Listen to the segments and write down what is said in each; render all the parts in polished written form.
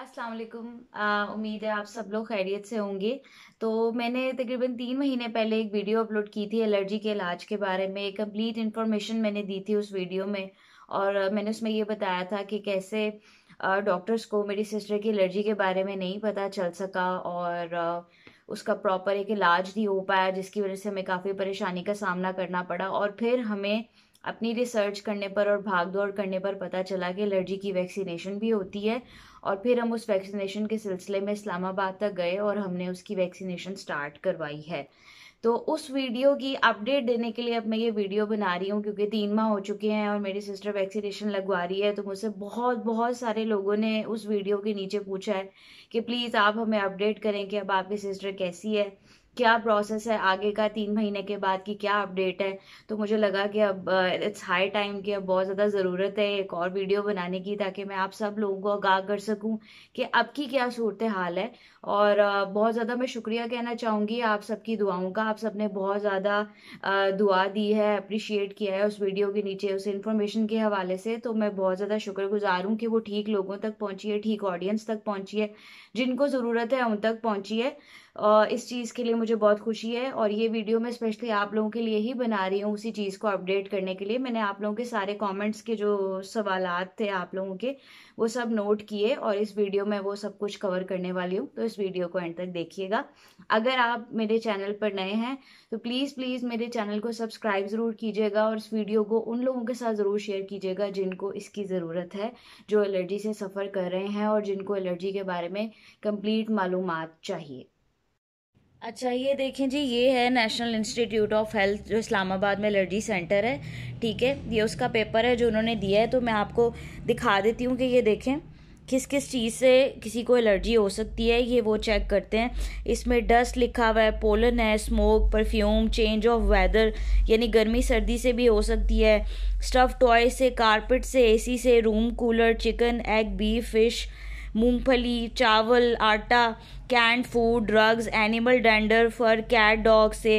अस्सलाम वालेकुम। उम्मीद है आप सब लोग खैरियत से होंगे। तो मैंने तकरीबन 3 महीने पहले एक वीडियो अपलोड की थी एलर्जी के इलाज के बारे में। कंप्लीट इन्फॉर्मेशन मैंने दी थी उस वीडियो में। और मैंने उसमें ये बताया था कि कैसे डॉक्टर्स को मेरी सिस्टर की एलर्जी के बारे में नहीं पता चल सका और उसका प्रॉपर एक इलाज नहीं हो पाया, जिसकी वजह से हमें काफ़ी परेशानी का सामना करना पड़ा। और फिर हमें अपनी रिसर्च करने पर और भाग दौड़ करने पर पता चला कि एलर्जी की वैक्सीनेशन भी होती है। और फिर हम उस वैक्सीनेशन के सिलसिले में इस्लामाबाद तक गए और हमने उसकी वैक्सीनेशन स्टार्ट करवाई है। तो उस वीडियो की अपडेट देने के लिए अब मैं ये वीडियो बना रही हूँ, क्योंकि 3 माह हो चुके हैं और मेरी सिस्टर वैक्सीनेशन लगवा रही है। तो मुझसे बहुत बहुत सारे लोगों ने उस वीडियो के नीचे पूछा है कि प्लीज़ आप हमें अपडेट करें कि अब आपकी सिस्टर कैसी है, क्या प्रोसेस है आगे का, 3 महीने के बाद की क्या अपडेट है। तो मुझे लगा कि अब इट्स हाई टाइम कि अब बहुत ज़्यादा ज़रूरत है एक और वीडियो बनाने की, ताकि मैं आप सब लोगों को आगाह कर सकूं कि अब की क्या सूरत हाल है। और बहुत ज़्यादा मैं शुक्रिया कहना चाहूँगी आप सबकी दुआओं का। आप सबने बहुत ज़्यादा दुआ दी है, अप्रिशिएट किया है उस वीडियो के नीचे उस इन्फॉर्मेशन के हवाले से। तो मैं बहुत ज़्यादा शुक्रगुजार हूँ कि वो ठीक लोगों तक पहुँची है, ठीक ऑडियंस तक पहुँची है, जिनको ज़रूरत है उन तक पहुँची है। इस चीज़ के लिए मुझे बहुत खुशी है। और ये वीडियो मैं स्पेशली आप लोगों के लिए ही बना रही हूँ, उसी चीज़ को अपडेट करने के लिए। मैंने आप लोगों के सारे कमेंट्स के जो सवालात थे आप लोगों के, वो सब नोट किए और इस वीडियो में वो सब कुछ कवर करने वाली हूँ। तो इस वीडियो को एंड तक देखिएगा। अगर आप मेरे चैनल पर नए हैं तो प्लीज़ प्लीज़ मेरे चैनल को सब्सक्राइब ज़रूर कीजिएगा और इस वीडियो को उन लोगों के साथ ज़रूर शेयर कीजिएगा जिनको इसकी ज़रूरत है, जो एलर्जी से सफ़र कर रहे हैं और जिनको एलर्जी के बारे में कंप्लीट मालूमात चाहिए। अच्छा, ये देखें जी, ये है नेशनल इंस्टीट्यूट ऑफ हेल्थ जो इस्लामाबाद में एलर्जी सेंटर है। ठीक है, ये उसका पेपर है जो उन्होंने दिया है। तो मैं आपको दिखा देती हूँ कि ये देखें किस किस चीज़ से किसी को एलर्जी हो सकती है, ये वो चेक करते हैं। इसमें डस्ट लिखा हुआ है, पोलन है, smoke, perfume, change of weather यानी गर्मी सर्दी से भी हो सकती है, स्टफ टॉय से, कारपेट से, एसी से, room cooler, chicken, egg, beef, fish, मूंगफली, चावल, आटा, canned food, drugs, animal dander, fur, cat, dog से,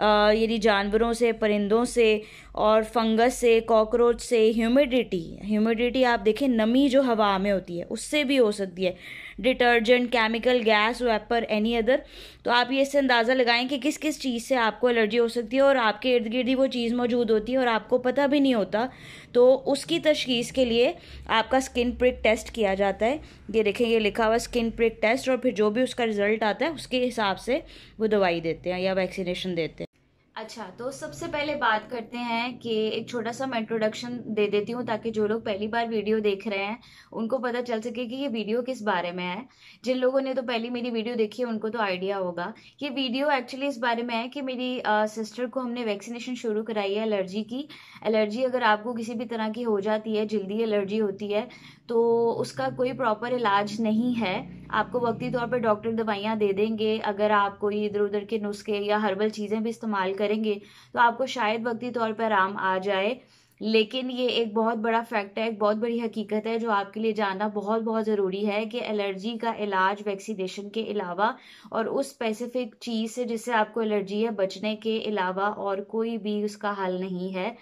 यानी जानवरों से, परिंदों से, और फंगस से, कॉकरोच से, ह्यूमिडिटी आप देखें, नमी जो हवा में होती है उससे भी हो सकती है, detergent, chemical, gas, vapour, any other. तो आप ये इससे अंदाज़ा लगाएं कि किस किस चीज़ से आपको एलर्जी हो सकती है और आपके इर्द गिर्द ही वो चीज़ मौजूद होती है और आपको पता भी नहीं होता। तो उसकी तशखीस के लिए आपका स्किन प्रिक टेस्ट किया जाता है। ये देखें, ये लिखा हुआ स्किन प्रिक टेस्ट, और फिर जो भी उसका रिजल्ट आता है उसके हिसाब से वो दवाई देते हैं या वैक्सीनेशन देते हैं। अच्छा, तो सबसे पहले बात करते हैं कि एक छोटा सा मैं इंट्रोडक्शन दे देती हूँ, ताकि जो लोग पहली बार वीडियो देख रहे हैं उनको पता चल सके कि ये वीडियो किस बारे में है। जिन लोगों ने तो पहली मेरी वीडियो देखी है उनको तो आइडिया होगा। ये वीडियो एक्चुअली इस बारे में है कि मेरी सिस्टर को हमने वैक्सीनेशन शुरू कराई है एलर्जी की। एलर्जी अगर आपको किसी भी तरह की हो जाती है, जल्दी एलर्जी होती है, तो उसका कोई प्रॉपर इलाज नहीं है। आपको वक्ती तौर पर डॉक्टर दवाइयाँ दे देंगे, अगर आप कोई इधर उधर के नुस्खे या हर्बल चीज़ें भी इस्तेमाल करेंगे तो आपको शायद वक्ती तौर पर आराम आ जाए। लेकिन ये एक बहुत बड़ा फैक्ट है, एक बहुत बड़ी हकीकत है जो आपके लिए जानना बहुत बहुत ज़रूरी है कि एलर्जी का इलाज वैक्सीनेशन के अलावा और उस स्पेसिफिक चीज़ से जिससे आपको एलर्जी है बचने के अलावा और कोई भी उसका हल नहीं है।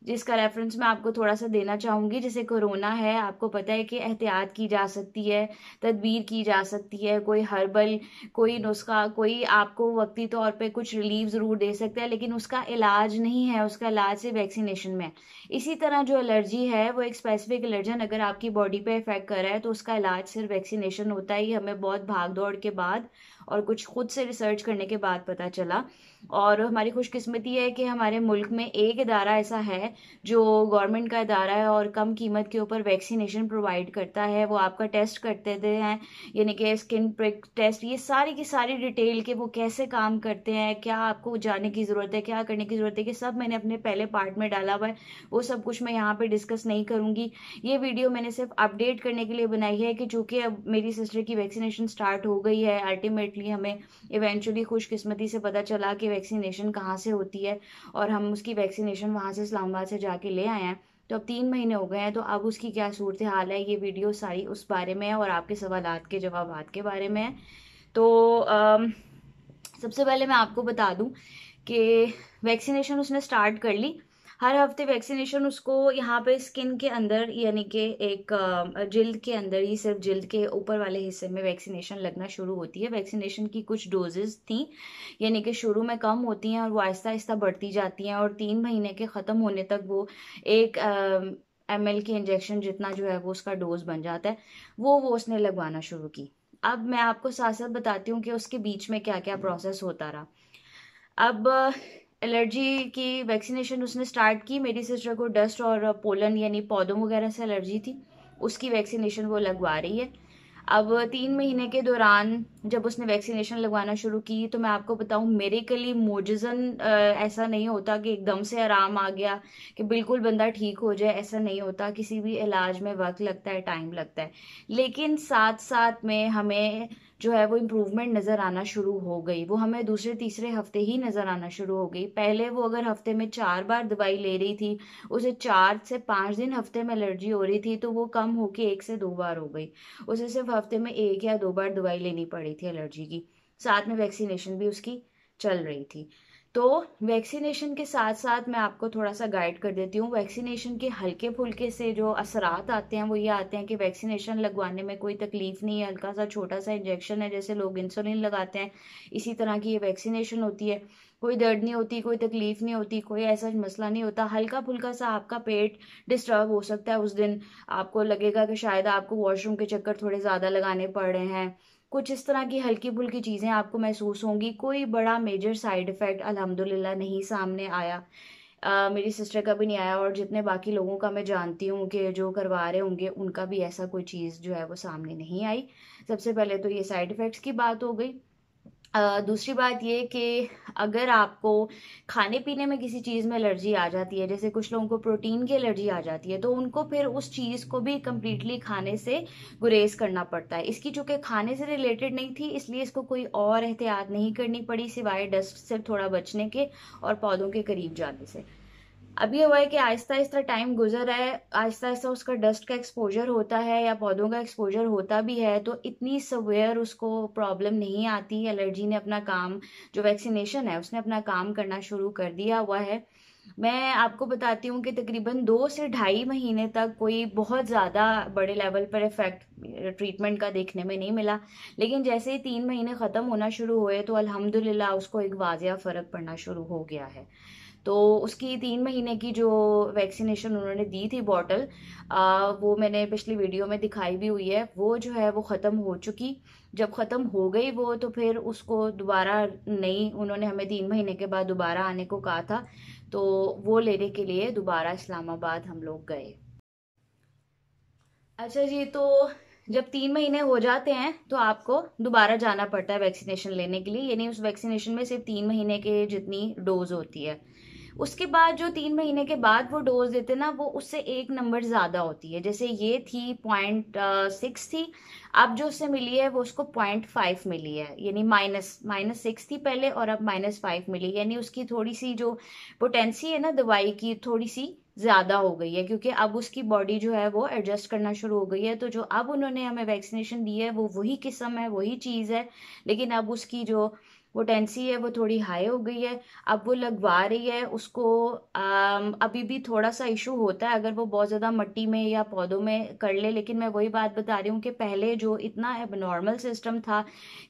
जिसका रेफरेंस मैं आपको थोड़ा सा देना चाहूँगी, जैसे कोरोना है, आपको पता है कि एहतियात की जा सकती है, तदबीर की जा सकती है, कोई हर्बल, कोई नुस्खा, कोई आपको वक्ती तौर पे कुछ रिलीफ ज़रूर दे सकता है, लेकिन उसका इलाज नहीं है, उसका इलाज सिर्फ वैक्सीनेशन में है। इसी तरह जो एलर्जी है वो एक स्पेसिफिक एलर्जन अगर आपकी बॉडी पे इफेक्ट कर रहा है तो उसका इलाज सिर्फ वैक्सीनेशन होता है। ये हमें बहुत भाग दौड़ के बाद और कुछ खुद से रिसर्च करने के बाद पता चला। और हमारी खुशकिस्मती है कि हमारे मुल्क में एक इदारा ऐसा है जो गवर्नमेंट का इदारा है और कम कीमत के ऊपर वैक्सीनेशन प्रोवाइड करता है। वो आपका टेस्ट करते हैं, यानी कि स्किन प्रिक टेस्ट, ये सारी की सारी डिटेल के वो कैसे काम करते हैं, क्या आपको जानने की ज़रूरत है, क्या करने की ज़रूरत है, कि सब मैंने अपने पहले पार्ट में डाला हुआ है। वो सब कुछ मैं यहाँ पे डिस्कस नहीं करूँगी। ये वीडियो मैंने सिर्फ अपडेट करने के लिए बनाई है कि चूँकि अब मेरी सिस्टर की वैक्सीनेशन स्टार्ट हो गई है, अल्टीमेटली हमें इवेंचुअली खुशकिस्मती से पता चला कि वैक्सीनेशन कहाँ से होती है और हम उसकी वैक्सीनेशन वहाँ से इस्लामाबाद से जाके ले आए हैं। तो अब 3 महीने हो गए हैं, तो अब उसकी क्या सूरत हाल है, ये वीडियो सारी उस बारे में है और आपके सवालात के जवाबात के बारे में है। तो सबसे पहले मैं आपको बता दूं कि वैक्सीनेशन उसने स्टार्ट कर ली। हर हफ्ते वैक्सीनेशन उसको यहाँ पे स्किन के अंदर, यानी कि एक जिल्द के अंदर ही, सिर्फ जिल्द के ऊपर वाले हिस्से में वैक्सीनेशन लगना शुरू होती है। वैक्सीनेशन की कुछ डोजेस थी, यानी कि शुरू में कम होती हैं और वो आहिस्ता आहिस्ता बढ़ती जाती हैं, और 3 महीने के ख़त्म होने तक वो 1 ml के इंजेक्शन जितना जो है वो उसका डोज बन जाता है। वो उसने लगवाना शुरू की। अब मैं आपको साथ साथ बताती हूँ कि उसके बीच में क्या क्या प्रोसेस होता रहा। अब एलर्जी की वैक्सीनेशन उसने स्टार्ट की। मेरी सिस्टर को डस्ट और पोलन यानी पौधों वगैरह से एलर्जी थी, उसकी वैक्सीनेशन वो लगवा रही है। अब 3 महीने के दौरान जब उसने वैक्सीनेशन लगवाना शुरू की, तो मैं आपको बताऊं, मेडिकली मोजज़न ऐसा नहीं होता कि एकदम से आराम आ गया, कि बिल्कुल बंदा ठीक हो जाए, ऐसा नहीं होता। किसी भी इलाज में वक्त लगता है, टाइम लगता है, लेकिन साथ साथ में हमें जो है वो इम्प्रूवमेंट नज़र आना शुरू हो गई। वो हमें दूसरे तीसरे हफ्ते ही नज़र आना शुरू हो गई। पहले वो अगर हफ्ते में 4 बार दवाई ले रही थी, उसे 4 से 5 दिन हफ्ते में एलर्जी हो रही थी, तो वो कम होके 1 से 2 बार हो गई। उसे सिर्फ हफ्ते में 1 या 2 बार दवाई लेनी पड़ी थी एलर्जी की। साथ में वैक्सीनेशन भी उसकी चल रही थी। तो वैक्सीनेशन के साथ साथ मैं आपको थोड़ा सा गाइड कर देती हूँ। वैक्सीनेशन के हल्के फुल्के से जो असरात आते हैं वो ये आते हैं कि वैक्सीनेशन लगवाने में कोई तकलीफ नहीं है, हल्का सा छोटा सा इंजेक्शन है, जैसे लोग इंसुलिन लगाते हैं इसी तरह की ये वैक्सीनेशन होती है। कोई दर्द नहीं होती, कोई तकलीफ नहीं होती, कोई ऐसा मसला नहीं होता। हल्का फुल्का सा आपका पेट डिस्टर्ब हो सकता है उस दिन, आपको लगेगा कि शायद आपको वॉशरूम के चक्कर थोड़े ज़्यादा लगाने पड़ रहे हैं, कुछ इस तरह की हल्की फुल्की चीज़ें आपको महसूस होंगी। कोई बड़ा मेजर साइड इफ़ेक्ट अल्हम्दुलिल्लाह नहीं सामने आया। मेरी सिस्टर का भी नहीं आया, और जितने बाकी लोगों का मैं जानती हूँ कि जो करवा रहे होंगे उनका भी ऐसा कोई चीज़ जो है वो सामने नहीं आई। सबसे पहले तो ये साइड इफ़ेक्ट्स की बात हो गई। दूसरी बात ये कि अगर आपको खाने पीने में किसी चीज़ में एलर्जी आ जाती है, जैसे कुछ लोगों को प्रोटीन की एलर्जी आ जाती है, तो उनको फिर उस चीज़ को भी कम्प्लीटली खाने से गुरेज करना पड़ता है। इसकी चूंकि खाने से रिलेटेड नहीं थी, इसलिए इसको कोई और एहतियात नहीं करनी पड़ी सिवाय डस्ट से थोड़ा बचने के और पौधों के करीब जाने से। अब ये हुआ है कि आहिस्ता आहिस्ता टाइम गुजर रहा है, आहिस्ता आहिस्ता उसका डस्ट का एक्सपोजर होता है या पौधों का एक्सपोजर होता भी है, तो इतनी सवेयर उसको प्रॉब्लम नहीं आती। एलर्जी ने अपना काम, जो वैक्सीनेशन है उसने अपना काम करना शुरू कर दिया हुआ है। मैं आपको बताती हूँ कि तकरीबन 2 से ढाई महीने तक कोई बहुत ज़्यादा बड़े लेवल पर इफेक्ट ट्रीटमेंट का देखने में नहीं मिला, लेकिन जैसे ही 3 महीने ख़त्म होना शुरू हुए तो अल्हम्दुलिल्लाह उसको एक वाजिया फ़र्क पड़ना शुरू हो गया है। तो उसकी 3 महीने की जो वैक्सीनेशन उन्होंने दी थी बॉटल, वो मैंने पिछली वीडियो में दिखाई भी हुई है, वो जो है वो ख़त्म हो चुकी। जब ख़त्म हो गई वो, तो फिर उसको दोबारा नहीं, उन्होंने हमें 3 महीने के बाद दोबारा आने को कहा था, तो वो लेने के लिए दोबारा इस्लामाबाद हम लोग गए। अच्छा जी, तो जब 3 महीने हो जाते हैं तो आपको दोबारा जाना पड़ता है वैक्सीनेशन लेने के लिए, यानी उस वैक्सीनेशन में सिर्फ 3 महीने के जितनी डोज होती है। उसके बाद जो 3 महीने के बाद वो डोज देते ना, वो उससे 1 नंबर ज्यादा होती है। जैसे ये थी 0.6 थी, अब जो उससे मिली है वो उसको 0.5 मिली है, यानी माइनस 6 थी पहले और अब -5 मिली, यानी उसकी थोड़ी सी जो पोटेंसी है ना दवाई की, थोड़ी सी ज्यादा हो गई है, क्योंकि अब उसकी बॉडी जो है वो एडजस्ट करना शुरू हो गई है। तो जो अब उन्होंने हमें वैक्सीनेशन दी है वो वही किस्म है, वही चीज है, लेकिन अब उसकी जो पोटेंसी है वो थोड़ी हाई हो गई है। अब वो लगवा रही है उसको। अभी भी थोड़ा सा इशू होता है अगर वो बहुत ज़्यादा मिट्टी में या पौधों में कर ले, लेकिन मैं वही बात बता रही हूँ कि पहले जो इतना एबनॉर्मल सिस्टम था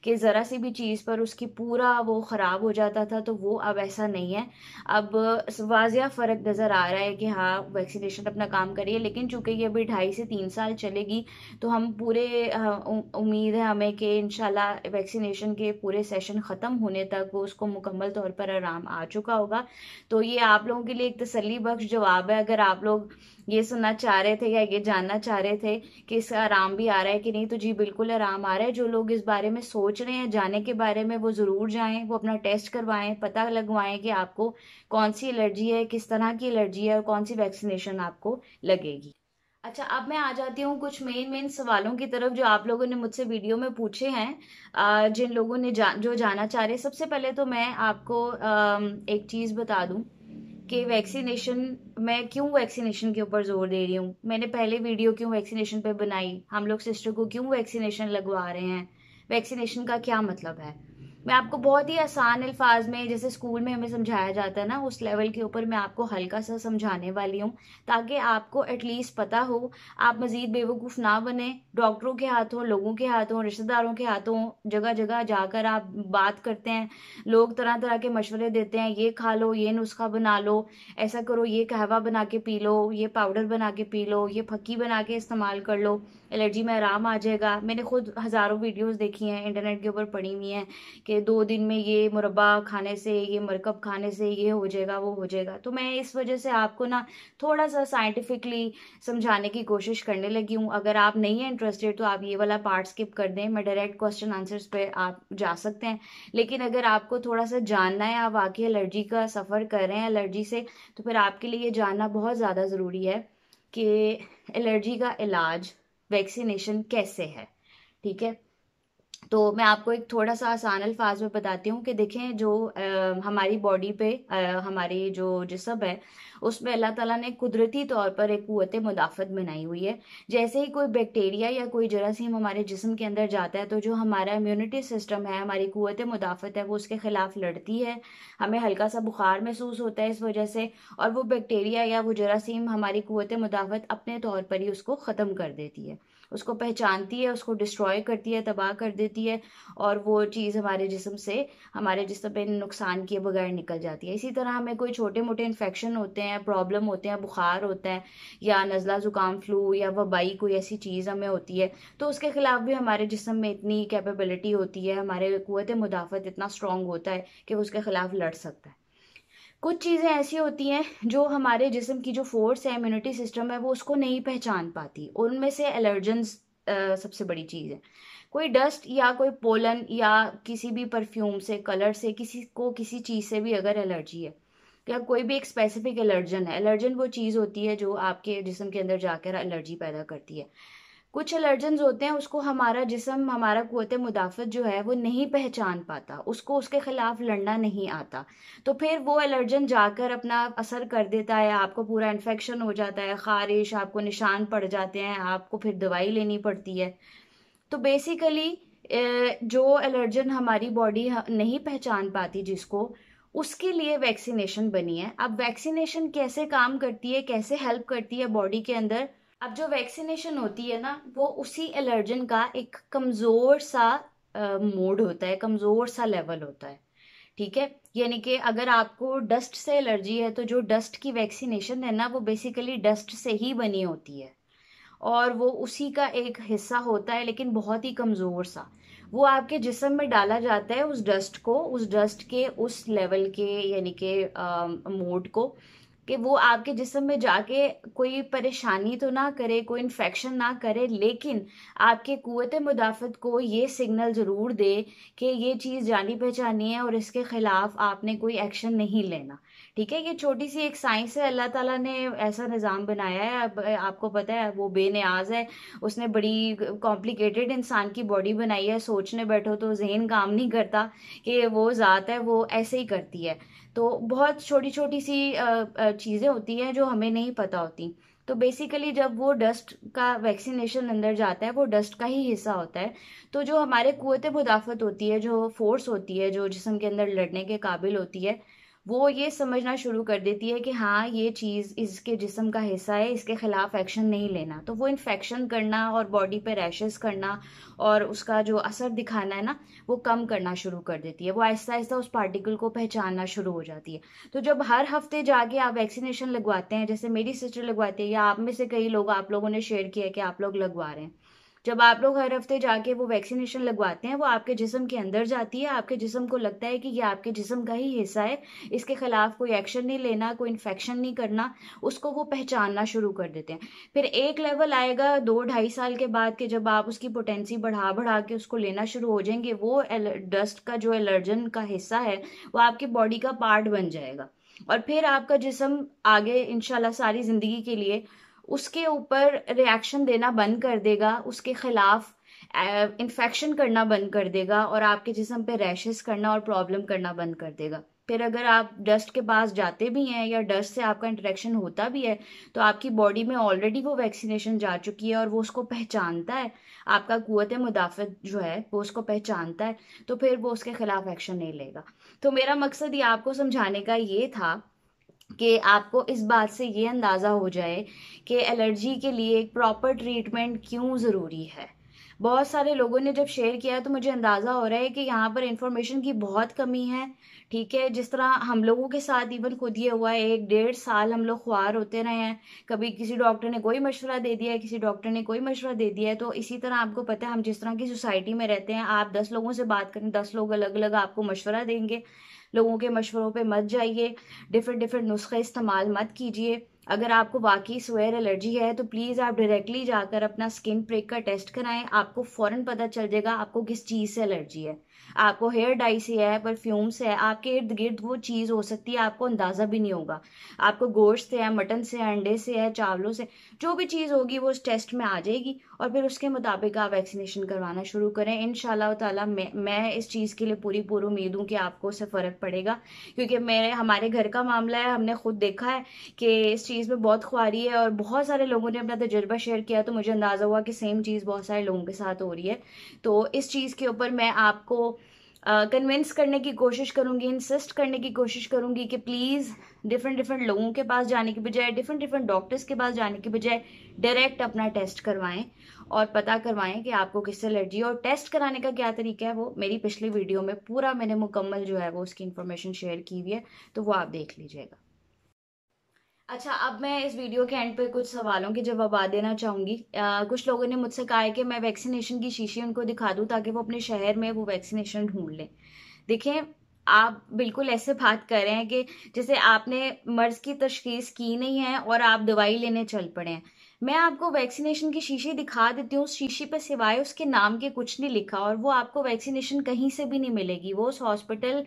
कि ज़रा सी भी चीज़ पर उसकी पूरा वो ख़राब हो जाता था, तो वो अब ऐसा नहीं है। अब वाजिया फ़र्क नज़र आ रहा है कि हाँ वैक्सीनेशन अपना काम करिए, लेकिन चूंकि ये अभी 2.5 से 3 साल चलेगी, तो हम पूरे उम्मीद है हमें कि इंशाल्लाह वैक्सीनेशन के पूरे सेशन ख़त्म होने तक वो उसको मुकम्मल तौर पर आराम आ चुका होगा। तो ये आप लोगों के लिए एक तसल्ली बख्श जवाब है। अगर आप लोग ये सुनना चाह रहे थे या ये जानना चाह रहे थे कि इसका आराम भी आ रहा है कि नहीं, तो जी बिल्कुल आराम आ रहा है। जो लोग इस बारे में सोच रहे हैं जाने के बारे में, वो ज़रूर जाएं, वो अपना टेस्ट करवाएं, पता लगवाएं कि आपको कौन सी एलर्जी है, किस तरह की एलर्जी है और कौन सी वैक्सीनेशन आपको लगेगी। अच्छा, अब मैं आ जाती हूँ कुछ मेन सवालों की तरफ जो आप लोगों ने मुझसे वीडियो में पूछे हैं। जिन लोगों ने जो जाना चाह रहे हैं, सबसे पहले तो मैं आपको एक चीज़ बता दूं कि वैक्सीनेशन, मैं क्यों वैक्सीनेशन के ऊपर जोर दे रही हूँ। मैंने पहले वीडियो क्यों वैक्सीनेशन पे बनाई, हम लोग सिस्टर को क्यों वैक्सीनेशन लगवा रहे हैं, वैक्सीनेशन का क्या मतलब है। मैं आपको बहुत ही आसान अल्फाज में, जैसे स्कूल में हमें समझाया जाता है ना, उस लेवल के ऊपर मैं आपको हल्का सा समझाने वाली हूँ, ताकि आपको एटलीस्ट पता हो, आप मजीद बेवकूफ़ ना बने। डॉक्टरों के हाथों, लोगों के हाथों, रिश्तेदारों के हाथों जगह जगह जाकर आप बात करते हैं, लोग तरह तरह के मशवरे देते हैं, ये खा लो, ये नुस्खा बना लो, ऐसा करो, ये कहवा बना के पी लो, ये पाउडर बना के पी लो, ये फक्की बना के इस्तेमाल कर लो, एलर्जी में आराम आ जाएगा। मैंने खुद हज़ारों वीडियोस देखी हैं, इंटरनेट के ऊपर पड़ी हुई हैं कि 2 दिन में ये मुरब्बा खाने से, ये मरकब खाने से ये हो जाएगा, वो हो जाएगा। तो मैं इस वजह से आपको ना थोड़ा सा साइंटिफिकली समझाने की कोशिश करने लगी हूँ। अगर आप नहीं हैं इंटरेस्टेड तो आप ये वाला पार्ट स्किप कर दें, मैं डायरेक्ट क्वेश्चन आंसर्स पे आप जा सकते हैं। लेकिन अगर आपको थोड़ा सा जानना है, आप वाकई एलर्जी का सफ़र कर रहे हैं एलर्जी से, तो फिर आपके लिए ये जानना बहुत ज़्यादा ज़रूरी है कि एलर्जी का इलाज, वैक्सीनेशन कैसे है। ठीक है, तो मैं आपको एक थोड़ा सा आसान अल्फाज में बताती हूँ कि देखें, जो हमारी बॉडी पे हमारी जो जिस्म है, उसमें अल्लाह ताला ने कुदरती तौर पर एक कुव्वत मुदाफ़त बनाई हुई है। जैसे ही कोई बैक्टीरिया या कोई जरासीम हमारे जिस्म के अंदर जाता है, तो जो हमारा इम्यूनिटी सिस्टम है, हमारी कुव्वत मुदाफ़त है, वो उसके ख़िलाफ़ लड़ती है। हमें हल्का सा बुखार महसूस होता है इस वजह से, और वो बैक्टीरिया या वो जरासीम हमारी कुव्वत मुदाफ़त अपने तौर पर ही उसको ख़त्म कर देती है, उसको पहचानती है, उसको डिस्ट्रॉय करती है, तबाह कर देती है, और वो चीज़ हमारे जिस्म से, हमारे जिस्म पे नुकसान किए बगैर निकल जाती है। इसी तरह हमें कोई छोटे मोटे इन्फेक्शन होते हैं, प्रॉब्लम होते हैं, बुखार होता है, या नज़ला ज़ुकाम फ्लू या वबाई कोई ऐसी चीज़ हमें होती है, तो उसके खिलाफ भी हमारे जिस्म में इतनी कैपेबिलिटी होती है, हमारे कुव्वत मुदाफ़त इतना स्ट्रांग होता है कि वो उसके खिलाफ लड़ सकता है। कुछ चीज़ें ऐसी होती हैं जो हमारे जिस्म की जो फोर्स है, इम्यूनिटी सिस्टम है, वो उसको नहीं पहचान पाती। उनमें से एलर्जेंस सबसे बड़ी चीज़ है। कोई डस्ट या कोई पोलन या किसी भी परफ्यूम से, कलर से, किसी को किसी चीज़ से भी अगर एलर्जी है, या कोई भी एक स्पेसिफिक एलर्जन है, एलर्जन वो चीज़ होती है जो आपके जिस्म के अंदर जाकर एलर्जी पैदा करती है। कुछ एलर्जेंस होते हैं, उसको हमारा जिस्म, हमारा कुव्वत मुदाफ़त जो है वो नहीं पहचान पाता, उसको उसके खिलाफ लड़ना नहीं आता, तो फिर वो एलर्जन जाकर अपना असर कर देता है, आपको पूरा इन्फेक्शन हो जाता है, खारिश, आपको निशान पड़ जाते हैं, आपको फिर दवाई लेनी पड़ती है। तो बेसिकली जो एलर्जन हमारी बॉडी नहीं पहचान पाती जिसको, उसके लिए वैक्सीनेशन बनी है। अब वैक्सीनेशन कैसे काम करती है, कैसे हेल्प करती है बॉडी के अंदर? अब जो वैक्सीनेशन होती है ना, वो उसी एलर्जन का एक कमज़ोर सा मोड होता है, कमज़ोर सा लेवल होता है। ठीक है, यानी कि अगर आपको डस्ट से एलर्जी है, तो जो डस्ट की वैक्सीनेशन है ना, वो बेसिकली डस्ट से ही बनी होती है, और वो उसी का एक हिस्सा होता है, लेकिन बहुत ही कमज़ोर सा। वो आपके जिस्म में डाला जाता है, उस डस्ट को, उस डस्ट के उस लेवल के, यानी कि मोड को, कि वो आपके जिस्म में जाके कोई परेशानी तो ना करे, कोई इन्फेक्शन ना करे, लेकिन आपके कुव्वत मुदाफ़त को ये सिग्नल ज़रूर दे कि ये चीज़ जानी पहचानी है और इसके ख़िलाफ़ आपने कोई एक्शन नहीं लेना। ठीक है, ये छोटी सी एक साइंस है, अल्लाह ताला ने ऐसा निज़ाम बनाया है। अब आपको पता है वो बेनियाज है, उसने बड़ी कॉम्प्लिकेटेड इंसान की बॉडी बनाई है, सोचने बैठो तो जहन काम नहीं करता कि वो ज़ात है वो ऐसे ही करती है। तो बहुत छोटी छोटी सी चीज़ें होती हैं जो हमें नहीं पता होती। तो बेसिकली जब वो डस्ट का वैक्सीनेशन अंदर जाता है, वो डस्ट का ही हिस्सा होता है। तो जो हमारे कुव्वत मुदाफ़त होती है, जो फोर्स होती है, जो जिस्म के अंदर लड़ने के काबिल होती है, वो ये समझना शुरू कर देती है कि हाँ, ये चीज़ इसके जिस्म का हिस्सा है, इसके खिलाफ एक्शन नहीं लेना। तो वो इन्फेक्शन करना और बॉडी पे रैशेस करना और उसका जो असर दिखाना है ना, वो कम करना शुरू कर देती है। वो आहिस्ता आहिस्ता उस पार्टिकल को पहचानना शुरू हो जाती है। तो जब हर हफ्ते जाके आप वैक्सीनेशन लगवाते हैं, जैसे मेरी सिस्टर लगवाती है, या आप में से कई लोग, आप लोगों ने शेयर किया कि आप लोग लगवा रहे हैं, जब आप लोग हर हफ्ते जाके वो वैक्सीनेशन लगवाते हैं, वो आपके जिस्म के अंदर जाती है, आपके जिस्म को लगता है कि ये आपके जिस्म का ही हिस्सा है, इसके खिलाफ कोई एक्शन नहीं लेना, कोई इन्फेक्शन नहीं करना, उसको वो पहचानना शुरू कर देते हैं। फिर एक लेवल आएगा 2-2.5 साल के बाद के, जब आप उसकी पोटेंसी बढ़ा बढ़ा के उसको लेना शुरू हो जाएंगे, वो डस्ट का जो एलर्जन का हिस्सा है वो आपकी बॉडी का पार्ट बन जाएगा, और फिर आपका जिस्म आगे इंशाल्लाह सारी जिंदगी के लिए उसके ऊपर रिएक्शन देना बंद कर देगा, उसके खिलाफ इन्फेक्शन करना बंद कर देगा, और आपके जिस्म पे रैशेस करना और प्रॉब्लम करना बंद कर देगा। फिर अगर आप डस्ट के पास जाते भी हैं या डस्ट से आपका इंटरेक्शन होता भी है तो आपकी बॉडी में ऑलरेडी वो वैक्सीनेशन जा चुकी है और वो उसको पहचानता है, आपका कुव्वत मुदाफ़त जो है वो उसको पहचानता है, तो फिर वो उसके खिलाफ एक्शन नहीं लेगा। तो मेरा मकसद ये आपको समझाने का ये था कि आपको इस बात से ये अंदाज़ा हो जाए कि एलर्जी के लिए एक प्रॉपर ट्रीटमेंट क्यों ज़रूरी है। बहुत सारे लोगों ने जब शेयर किया तो मुझे अंदाज़ा हो रहा है कि यहाँ पर इंफॉर्मेशन की बहुत कमी है। ठीक है, जिस तरह हम लोगों के साथ इवन खुद ये हुआ है, 1 डेढ़ साल हम लोग ख्वार होते रहे हैं, कभी किसी डॉक्टर ने कोई मशवरा दे दिया है, किसी डॉक्टर ने कोई मशवरा दे दिया है। तो इसी तरह आपको पता है हम जिस तरह की सोसाइटी में रहते हैं, आप 10 लोगों से बात करें, 10 लोग अलग अलग आपको मशवरा देंगे। लोगों के मशवरों पे मत जाइए, डिफरेंट डिफरेंट नुस्खे इस्तेमाल मत कीजिए। अगर आपको वाकई स्वेयर एलर्जी है तो प्लीज़ आप डायरेक्टली जाकर अपना स्किन प्रिक का टेस्ट कराएं, आपको फ़ौरन पता चल जाएगा आपको किस चीज़ से एलर्जी है। आपको हेयर डाई से है, परफ्यूम से है, आपके इर्द गिर्द वो चीज़ हो सकती है आपको अंदाज़ा भी नहीं होगा। आपको गोश्त से है, मटन से है, अंडे से है, चावलों से, जो भी चीज़ होगी वो उस टेस्ट में आ जाएगी और फिर उसके मुताबिक आप वैक्सीनेशन करवाना शुरू करें। इंशाल्लाह ताला मैं इस चीज़ के लिए पूरी उम्मीद हूँ कि आपको उससे फ़र्क पड़ेगा, क्योंकि हमारे घर का मामला है, हमने खुद देखा है कि इस चीज़ में बहुत ख्वारी है और बहुत सारे लोगों ने अपना तजुर्बा शेयर किया, तो मुझे अंदाज़ा हुआ कि सेम चीज़ बहुत सारे लोगों के साथ हो रही है। तो इस चीज़ के ऊपर मैं आपको कन्विंस करने की कोशिश करूंगी, इंसिस्ट करने की कोशिश करूंगी कि प्लीज़ डिफरेंट डिफरेंट लोगों के पास जाने की बजाय, डिफरेंट डिफरेंट डॉक्टर्स के पास जाने की बजाय डायरेक्ट अपना टेस्ट करवाएं और पता करवाएं कि आपको किससे एलर्जी है। और टेस्ट कराने का क्या तरीका है वो मेरी पिछली वीडियो में पूरा मैंने मुकम्मल जो है वो उसकी इन्फॉर्मेशन शेयर की हुई है, तो वो आप देख लीजिएगा। अच्छा, अब मैं इस वीडियो के एंड पे कुछ सवालों के जवाब देना चाहूँगी। कुछ लोगों ने मुझसे कहा है कि मैं वैक्सीनेशन की शीशी उनको दिखा दूँ ताकि वो अपने शहर में वो वैक्सीनेशन ढूंढ लें। देखें, आप बिल्कुल ऐसे बात कर रहे हैं कि जैसे आपने मर्ज की तशखीस की नहीं है और आप दवाई लेने चल पड़े हैं। मैं आपको वैक्सीनेशन की शीशी दिखा देती हूँ, उस शीशी पे सिवाय उसके नाम के कुछ नहीं लिखा और वो आपको वैक्सीनेशन कहीं से भी नहीं मिलेगी। वो उस हॉस्पिटल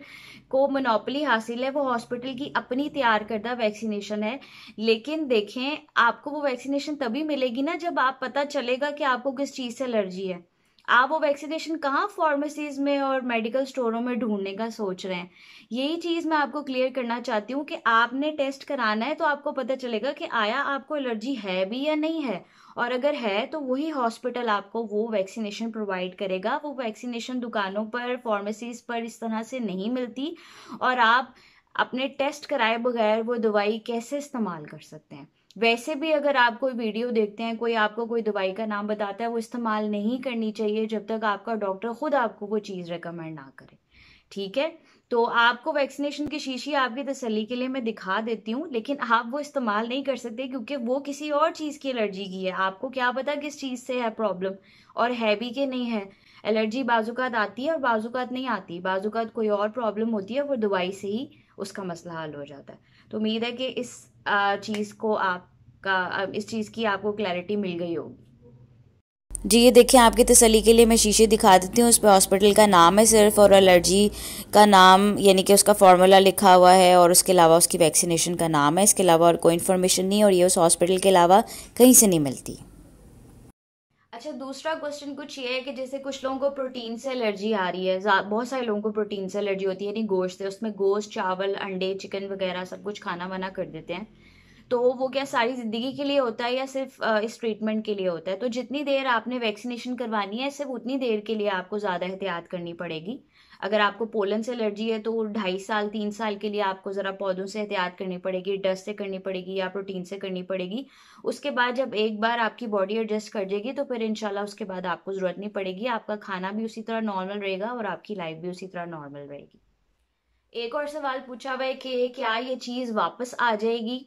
को मोनोपोली हासिल है, वो हॉस्पिटल की अपनी तैयार करदा वैक्सीनेशन है। लेकिन देखें, आपको वो वैक्सीनेशन तभी मिलेगी ना जब आप पता चलेगा कि आपको किस चीज़ से एलर्जी है। आप वो वैक्सीनेशन कहाँ फार्मेसीज में और मेडिकल स्टोरों में ढूंढने का सोच रहे हैं। यही चीज़ मैं आपको क्लियर करना चाहती हूँ कि आपने टेस्ट कराना है तो आपको पता चलेगा कि आया आपको एलर्जी है भी या नहीं है, और अगर है तो वही हॉस्पिटल आपको वो वैक्सीनेशन प्रोवाइड करेगा। वो वैक्सीनेशन दुकानों पर, फार्मेसीज पर इस तरह से नहीं मिलती और आप अपने टेस्ट कराए बगैर वो दवाई कैसे इस्तेमाल कर सकते हैं। वैसे भी अगर आप कोई वीडियो देखते हैं, कोई आपको कोई दवाई का नाम बताता है, वो इस्तेमाल नहीं करनी चाहिए जब तक आपका डॉक्टर खुद आपको वो चीज़ रेकमेंड ना करे। ठीक है, तो आपको वैक्सीनेशन की शीशी आपकी तसल्ली के लिए मैं दिखा देती हूँ, लेकिन आप वो इस्तेमाल नहीं कर सकते क्योंकि वो किसी और चीज़ की एलर्जी की है। आपको क्या पता किस चीज़ से है प्रॉब्लम और है भी कि नहीं है। एलर्जी बाजुकात आती है और बाजुकात नहीं आती, बाजुकात कोई और प्रॉब्लम होती है, वो दवाई से ही उसका मसला हल हो जाता है। तो उम्मीद है कि इस चीज़ को इस चीज़ की आपको क्लैरिटी मिल गई होगी। जी, ये देखिए आपकी तसल्ली के लिए मैं शीशे दिखा देती हूँ। उस पर हॉस्पिटल का नाम है सिर्फ और एलर्जी का नाम यानी कि उसका फार्मूला लिखा हुआ है और उसके अलावा उसकी वैक्सीनेशन का नाम है। इसके अलावा और कोई इन्फॉर्मेशन नहीं और ये उस हॉस्पिटल के अलावा कहीं से नहीं मिलती। अच्छा, दूसरा क्वेश्चन कुछ ये है कि जैसे कुछ लोगों को प्रोटीन से एलर्जी आ रही है, बहुत सारे लोगों को प्रोटीन से एलर्जी होती है, यानी गोश्त है, उसमें गोश्त, चावल, अंडे, चिकन वगैरह सब कुछ खाना मना कर देते हैं। तो वो क्या सारी जिंदगी के लिए होता है या सिर्फ इस ट्रीटमेंट के लिए होता है? तो जितनी देर आपने वैक्सीनेशन करवानी है सिर्फ उतनी देर के लिए आपको ज़्यादा एहतियात करनी पड़ेगी। अगर आपको पोलन से एलर्जी है तो 2.5 साल 3 साल के लिए आपको ज़रा पौधों से एहतियात करनी पड़ेगी, डस्ट से करनी पड़ेगी या प्रोटीन से करनी पड़ेगी। उसके बाद जब एक बार आपकी बॉडी एडजस्ट कर जाएगी तो फिर इंशाल्लाह उसके बाद आपको ज़रूरत नहीं पड़ेगी। आपका खाना भी उसी तरह नॉर्मल रहेगा और आपकी लाइफ भी उसी तरह नॉर्मल रहेगी। एक और सवाल पूछा हुआ है कि क्या ये चीज़ वापस आ जाएगी?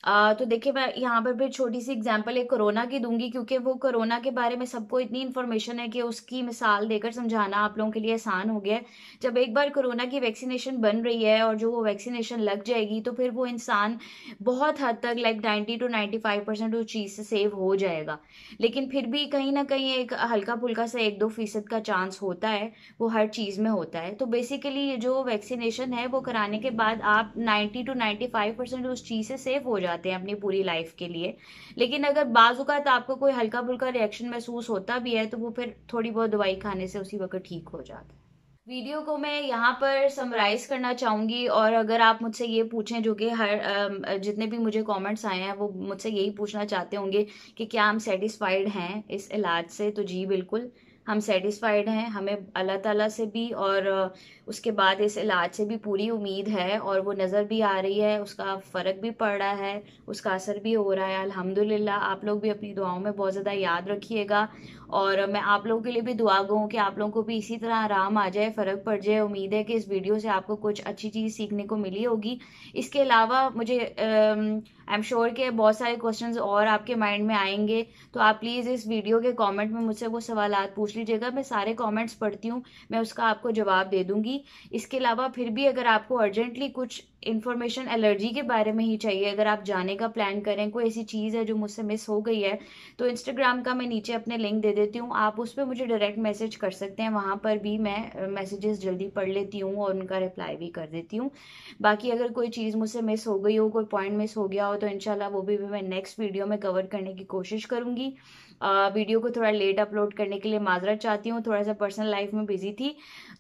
तो देखिए, मैं यहाँ पर भी छोटी सी एग्जांपल एक कोरोना की दूंगी, क्योंकि वो कोरोना के बारे में सबको इतनी इन्फॉर्मेशन है कि उसकी मिसाल देकर समझाना आप लोगों के लिए आसान हो गया है। जब एक बार कोरोना की वैक्सीनेशन बन रही है और जो वो वैक्सीनेशन लग जाएगी तो फिर वो इंसान बहुत हद तक लाइक 90 to 95% उस चीज़ से सेव हो जाएगा। लेकिन फिर भी कहीं ना कहीं एक हल्का फुल्का सा 1-2% का चांस होता है, वो हर चीज़ में होता है। तो बेसिकली ये जो वैक्सीनेशन है वो कराने के बाद आप 90 to 95% उस चीज़ से सेव हो जाते हैं अपनी पूरी लाइफ के लिए। लेकिन अगर बाजुकात आपको कोई हल्का फुल्का रिएक्शन महसूस होता भी है तो वो फिर थोड़ी बहुत दवाई खाने से उसी वक्त ठीक हो जाता है। वीडियो को मैं यहाँ पर समराइज करना चाहूँगी, और अगर आप मुझसे ये पूछें, जो कि हर जितने भी मुझे कमेंट्स आए हैं वो मुझसे यही पूछना चाहते होंगे कि क्या हम सेटिस्फाइड हैं इस इलाज से, तो जी बिल्कुल हम सेटिस्फाइड हैं। हमें अल्लाह ताला से भी और उसके बाद इस इलाज से भी पूरी उम्मीद है, और वो नज़र भी आ रही है, उसका फ़र्क भी पड़ रहा है, उसका असर भी हो रहा है अल्हम्दुलिल्लाह। आप लोग भी अपनी दुआओं में बहुत ज़्यादा याद रखिएगा, और मैं आप लोगों के लिए भी दुआ गूँ कि आप लोगों को भी इसी तरह आराम आ जाए, फ़र्क पड़ जाए। उम्मीद है कि इस वीडियो से आपको कुछ अच्छी चीज़ सीखने को मिली होगी। इसके अलावा मुझे आई एम श्योर कि बहुत सारे क्वेश्चंस और आपके माइंड में आएंगे, तो आप प्लीज़ इस वीडियो के कमेंट में मुझसे वो सवालात पूछ लीजिएगा। मैं सारे कमेंट्स पढ़ती हूँ, मैं उसका आपको जवाब दे दूंगी। इसके अलावा फिर भी अगर आपको अर्जेंटली कुछ इन्फॉर्मेशन एलर्जी के बारे में ही चाहिए, अगर आप जाने का प्लान करें, कोई ऐसी चीज़ है जो मुझसे मिस हो गई है, तो इंस्टाग्राम का मैं नीचे अपने लिंक दे देती हूँ, आप उस पर मुझे डायरेक्ट मैसेज कर सकते हैं। वहाँ पर भी मैं मैसेजेस जल्दी पढ़ लेती हूँ और उनका रिप्लाई भी कर देती हूँ। बाकी अगर कोई चीज़ मुझसे मिस हो गई हो, कोई पॉइंट मिस हो गया हो, तो इंशाल्लाह वो भी मैं नेक्स्ट वीडियो में कवर करने की कोशिश करूँगी। वीडियो को थोड़ा लेट अपलोड करने के लिए माजरत चाहती हूँ, थोड़ा सा पर्सनल लाइफ में बिजी थी।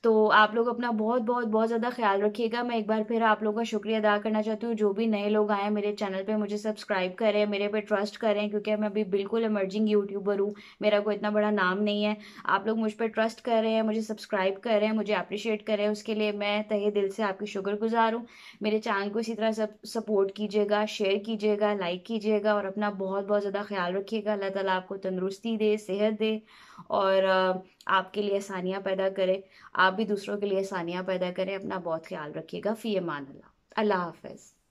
तो आप लोग अपना बहुत बहुत बहुत ज़्यादा ख्याल रखिएगा। मैं एक बार फिर आप लोगों का शुक्रिया अदा करना चाहती हूँ, जो भी नए लोग आए हैं मेरे चैनल पे, मुझे सब्सक्राइब करें, मेरे पे ट्रस्ट करें, क्योंकि मैं अभी बिल्कुल इमर्जिंग यूट्यूबर हूँ, मेरा कोई इतना बड़ा नाम नहीं है। आप लोग मुझ पर ट्रस्ट कर रहे हैं, मुझे सब्सक्राइब कर रहे हैं, मुझे अप्रिशिएट करें, उसके लिए मैं तहे दिल से आपकी शुक्रगुजार हूँ। मेरे चैनल को इसी तरह सपोर्ट कीजिएगा, शेयर कीजिएगा, लाइक कीजिएगा, और अपना बहुत बहुत ज़्यादा ख्याल रखिएगा। अल्लाह ताला आपको तंदुरुस्ती दे, सेहत दे, और आपके लिए आसानियाँ पैदा करे, आप भी दूसरों के लिए आसानियाँ पैदा करें। अपना बहुत ख्याल रखिएगा। फ़ी अमान अल्लाह। अल्लाह हाफ़िज़।